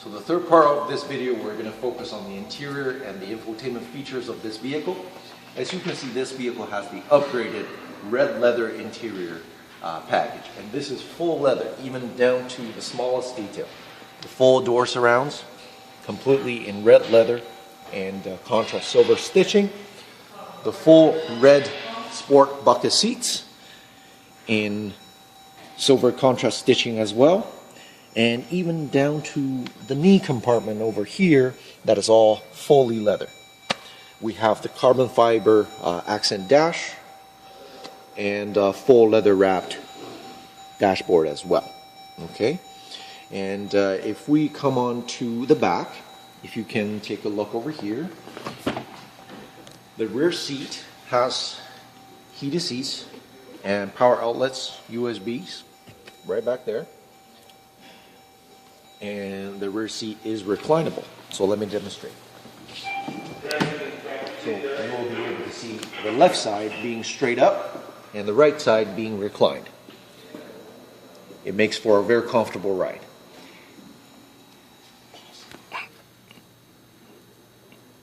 So the third part of this video, we're going to focus on the interior and the infotainment features of this vehicle. As you can see, this vehicle has the upgraded red leather interior package. And this is full leather, even down to the smallest detail. The full door surrounds, completely in red leather and contrast silver stitching. The full red sport bucket seats in silver contrast stitching as well. And even down to the knee compartment over here, that is all fully leather. We have the carbon fiber accent dash and full leather wrapped dashboard as well. Okay, and if we come on to the back, if you can take a look over here, the rear seat has heated seats and power outlets, USBs, right back there. And the rear seat is reclinable. So let me demonstrate. So you will be able to see the left side being straight up and the right side being reclined. It makes for a very comfortable ride.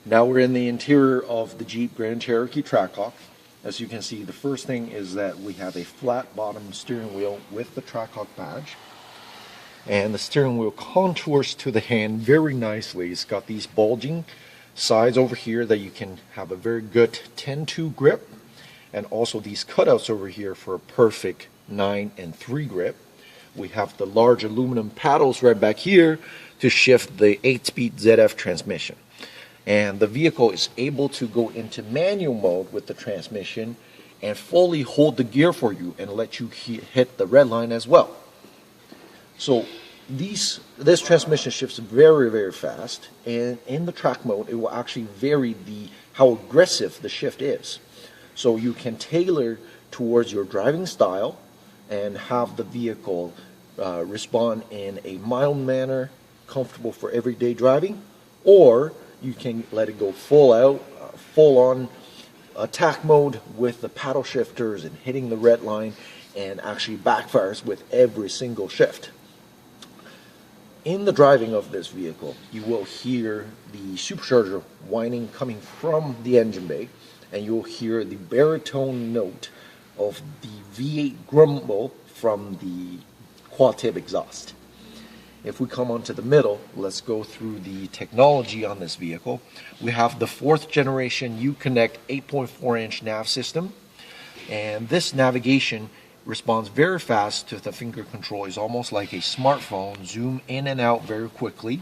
Now we're in the interior of the Jeep Grand Cherokee Trackhawk. As you can see, the first thing is that we have a flat bottom steering wheel with the Trackhawk badge. And the steering wheel contours to the hand very nicely. It's got these bulging sides over here that you can have a very good 10-2 grip. And also these cutouts over here for a perfect 9 and 3 grip. We have the large aluminum paddles right back here to shift the 8-speed ZF transmission. And the vehicle is able to go into manual mode with the transmission and fully hold the gear for you and let you hit the red line as well. So this transmission shifts very, very fast, and in the track mode it will actually vary how aggressive the shift is. So you can tailor towards your driving style and have the vehicle respond in a mild manner, comfortable for everyday driving, or you can let it go full out, full on attack mode with the paddle shifters and hitting the red line, and actually backfires with every single shift. In the driving of this vehicle, you will hear the supercharger whining coming from the engine bay, and you'll hear the baritone note of the V8 grumble from the quad tip exhaust. If we come onto the middle, let's go through the technology on this vehicle. We have the 4th generation Uconnect 8.4-inch nav system, and this navigation responds very fast to the finger control. It's almost like a smartphone, zoom in and out very quickly,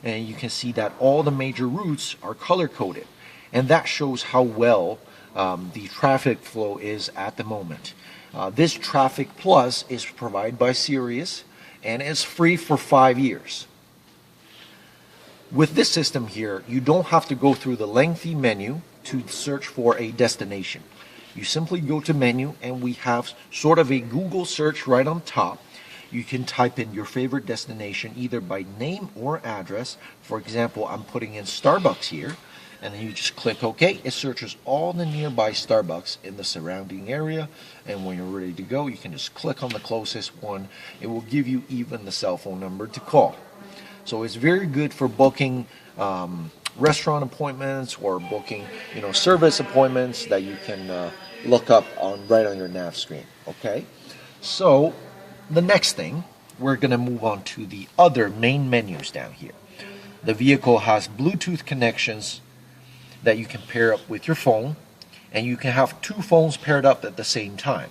and you can see that all the major routes are color coded, and that shows how well the traffic flow is at the moment. This Traffic Plus is provided by Sirius and is free for 5 years. With this system here, you don't have to go through the lengthy menu to search for a destination. You simply go to menu, and we have sort of a Google search right on top. You can type in your favorite destination either by name or address. For example, I'm putting in Starbucks here, and then you just click OK. It searches all the nearby Starbucks in the surrounding area, and when you're ready to go, you can just click on the closest one. It will give you even the cell phone number to call. So it's very good for booking restaurant appointments or booking, service appointments that you can look up right on your nav screen. Okay, so the next thing, we're going to move on to the other main menus down here. The vehicle has Bluetooth connections that you can pair up with your phone, and you can have 2 phones paired up at the same time.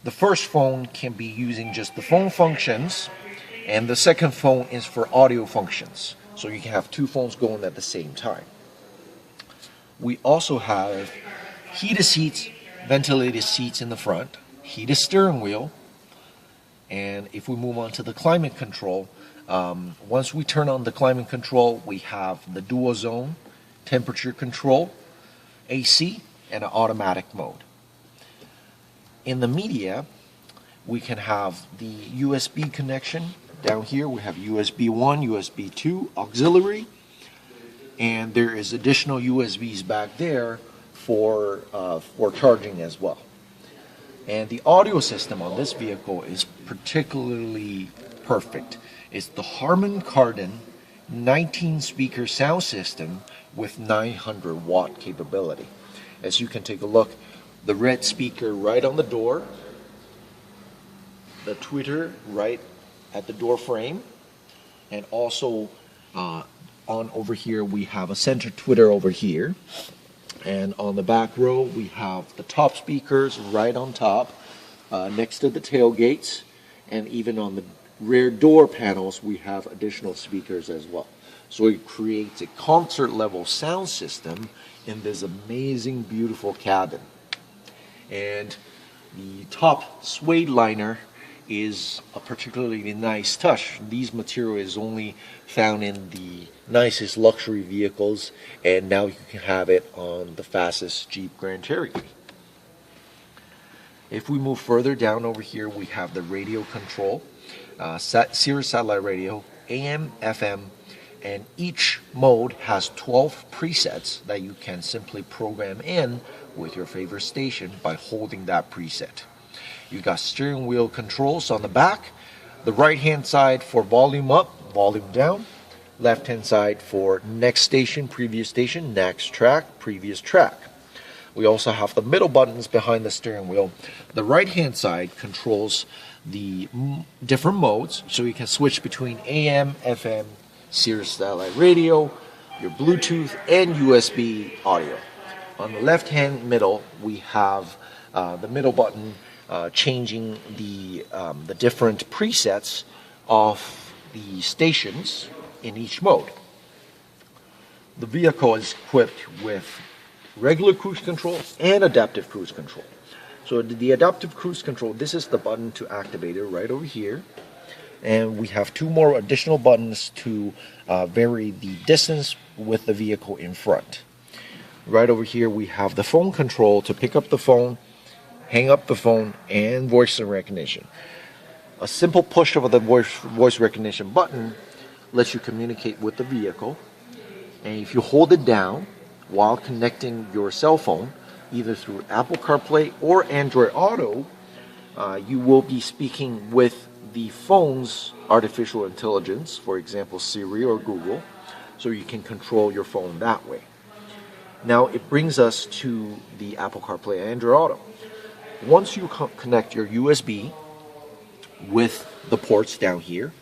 The first phone can be using just the phone functions, and the second phone is for audio functions. So you can have 2 phones going at the same time. We also have heated seats, ventilated seats in the front, heated steering wheel, and if we move on to the climate control, once we turn on the climate control, we have the dual zone, temperature control, AC, and an automatic mode. In the media, we can have the USB connection. Down here we have USB 1, USB 2, auxiliary, and there is additional USBs back there for charging as well. And the audio system on this vehicle is particularly perfect. is the Harman Kardon 19 speaker sound system with 900 watt capability. As you can take a look, the red speaker right on the door, the tweeter right at the door frame, and also on over here we have a center tweeter over here, and on the back row we have the top speakers right on top next to the tailgates, and even on the rear door panels we have additional speakers as well. So it creates a concert level sound system in this amazing beautiful cabin. And the top suede liner is a particularly nice touch. These material is only found in the nicest luxury vehicles, and now you can have it on the fastest Jeep Grand Cherokee. If we move further down over here, we have the radio control, Sirius satellite radio, AM, FM, and each mode has 12 presets that you can simply program in with your favorite station by holding that preset. You got steering wheel controls on the back, the right hand side for volume up, volume down, left hand side for next station, previous station, next track, previous track. We also have the middle buttons behind the steering wheel. The right hand side controls the different modes, so you can switch between AM, FM, Sirius satellite radio, your Bluetooth, and USB audio. On the left hand middle we have the middle button changing the different presets of the stations in each mode. The vehicle is equipped with regular cruise control and adaptive cruise control. So the adaptive cruise control, this is the button to activate it right over here. And we have two more additional buttons to vary the distance with the vehicle in front. Right over here we have the phone control to pick up the phone, hang up the phone, and voice recognition. A simple push of the voice recognition button lets you communicate with the vehicle, and if you hold it down while connecting your cell phone, either through Apple CarPlay or Android Auto, you will be speaking with the phone's artificial intelligence, for example Siri or Google, so you can control your phone that way. Now it brings us to the Apple CarPlay and Android Auto. Once you connect your USB with the ports down here,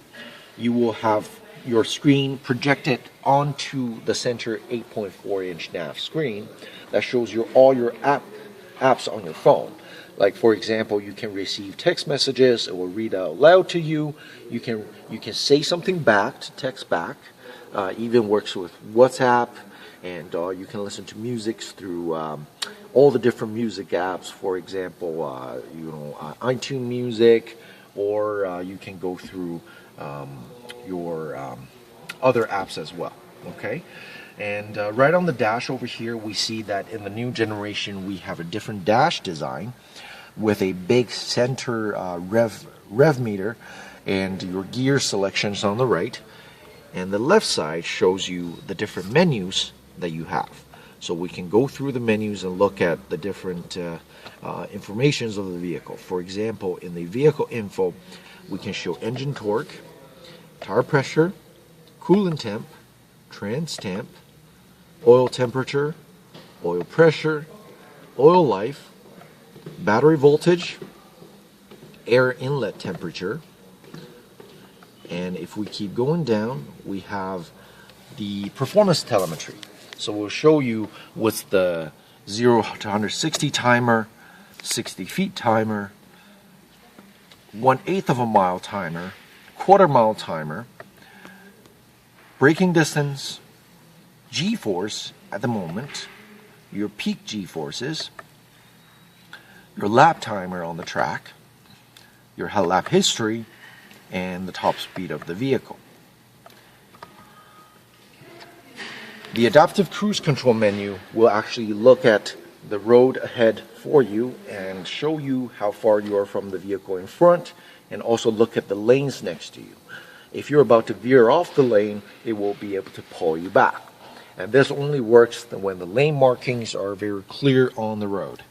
you will have your screen projected onto the center 8.4-inch nav screen that shows you all your apps on your phone. Like for example, you can receive text messages, it will read out loud to you. You can say something back to text back. Even works with WhatsApp, and you can listen to music through all the different music apps. For example, iTunes Music, or you can go through your other apps as well. Okay. And right on the dash over here, we see that in the new generation we have a different dash design with a big center rev meter and your gear selections on the right, and the left side shows you the different menus that you have. So we can go through the menus and look at the different informations of the vehicle. For example, in the vehicle info, we can show engine torque, tire pressure, coolant temp, trans temp, oil temperature, oil pressure, oil life, battery voltage, air inlet temperature, and if we keep going down, we have the performance telemetry. So we'll show you what's the 0 to 160 timer, 60 feet timer, 1/8 of a mile timer, quarter mile timer, braking distance, G-force at the moment, your peak G-forces, your lap timer on the track, your lap history, and the top speed of the vehicle. The adaptive cruise control menu will actually look at the road ahead for you and show you how far you are from the vehicle in front, and also look at the lanes next to you. If you're about to veer off the lane, it will be able to pull you back. And this only works when the lane markings are very clear on the road.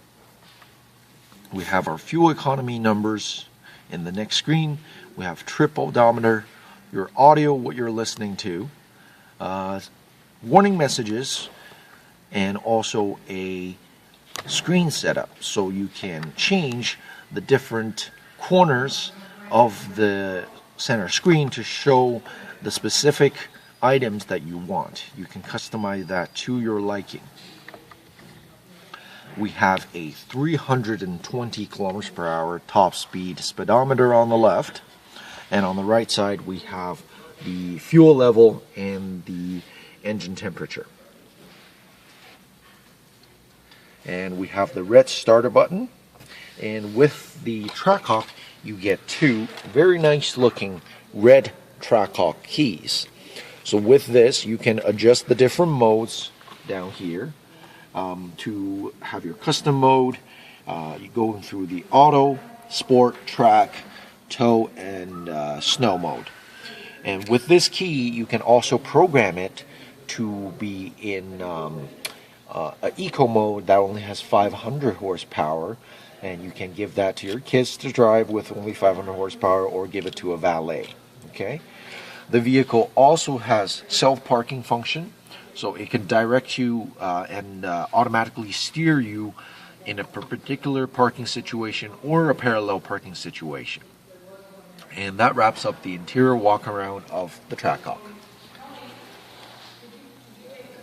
We have our fuel economy numbers in the next screen. We have trip odometer, your audio, what you're listening to, warning messages, and also a screen setup, so you can change the different corners of the center screen to show the specific items that you want. You can customize that to your liking. We have a 320 kilometers per hour top speed speedometer on the left, and on the right side we have the fuel level and the engine temperature. And we have the red starter button, and with the Trackhawk you get two very nice looking red Trackhawk keys. So with this you can adjust the different modes down here. To have your custom mode, you go through the auto, sport, track, tow, and snow mode. And with this key you can also program it to be in an eco mode that only has 500 horsepower, and you can give that to your kids to drive with only 500 horsepower, or give it to a valet. Okay. The vehicle also has self-parking function, so it can direct you and automatically steer you in a perpendicular parking situation or a parallel parking situation. And that wraps up the interior walk around of the Trackhawk.